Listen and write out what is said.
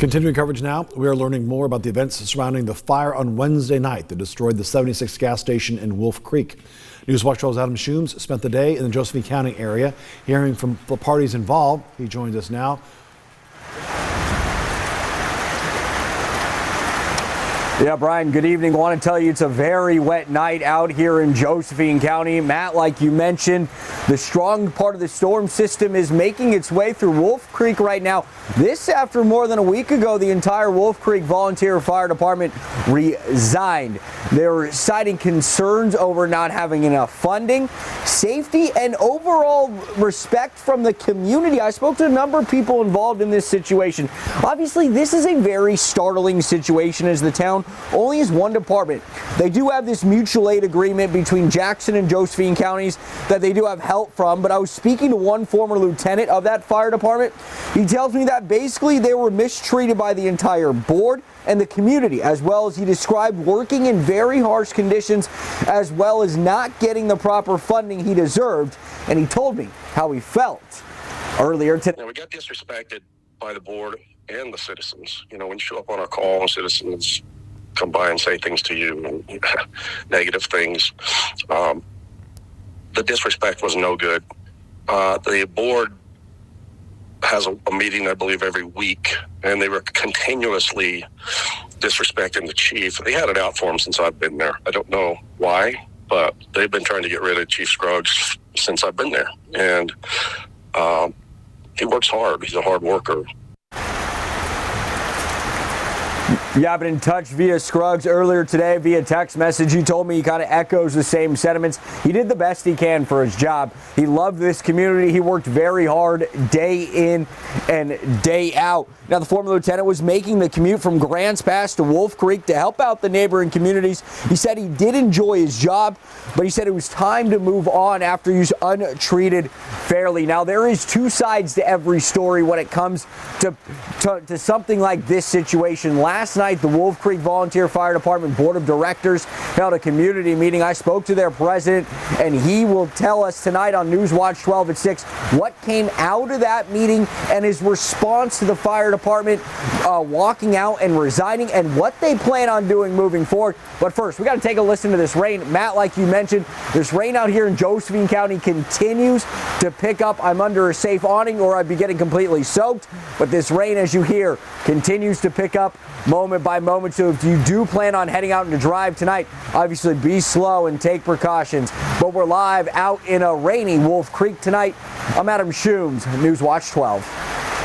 Continuing coverage now, we are learning more about the events surrounding the fire on Wednesday night that destroyed the 76 gas station in Wolf Creek. Newswatch 12's Adam Shooms spent the day in the Josephine County area hearing from the parties involved. He joins us now. Yeah, Brian, good evening. I want to tell you it's a very wet night out here in Josephine County. Matt, like you mentioned, the strong part of the storm system is making its way through Wolf Creek right now. This after more than a week ago, the entire Wolf Creek Volunteer Fire Department resigned. They're citing concerns over not having enough funding, safety, and overall respect from the community. I spoke to a number of people involved in this situation. Obviously, this is a very startling situation as the town only has one department. They do have this mutual aid agreement between Jackson and Josephine counties that they do have help from, but I was speaking to one former lieutenant of that fire department. He tells me that basically they were mistreated by the entire board and the community, as well as he described working in very harsh conditions, as well as not getting the proper funding he deserved, and he told me how he felt earlier today. We got disrespected by the board and the citizens. You know, when you show up on our call and citizens come by and say things to you and negative things, the disrespect was no good. The board has a meeting, I believe, every week, and they were continuously disrespecting the chief. They had it out for him since I've been there. I don't know why, but they've been trying to get rid of Chief Scruggs since I've been there. And he works hard. He's a hard worker. Yeah, I've been in touch via Scruggs earlier today via text message. He told me he kind of echoes the same sentiments. He did the best he can for his job. He loved this community. He worked very hard day in and day out. Now, the former lieutenant was making the commute from Grants Pass to Wolf Creek to help out the neighboring communities. He said he did enjoy his job, but he said it was time to move on after he was untreated fairly. Now, there is two sides to every story when it comes to something like this situation. Last night, the Wolf Creek Volunteer Fire Department Board of Directors held a community meeting. I spoke to their president, and he will tell us tonight on Newswatch 12 at 6 what came out of that meeting and his response to the fire department walking out and resigning and what they plan on doing moving forward. But first, we got to take a listen to this rain. Matt, like you mentioned, this rain out here in Josephine County continues to pick up. I'm under a safe awning or I'd be getting completely soaked. But this rain, as you hear, continues to pick up moment by moment. So if you do plan on heading out on a drive tonight, obviously be slow and take precautions. But we're live out in a rainy Wolf Creek tonight. I'm Adam Shooms, Newswatch 12.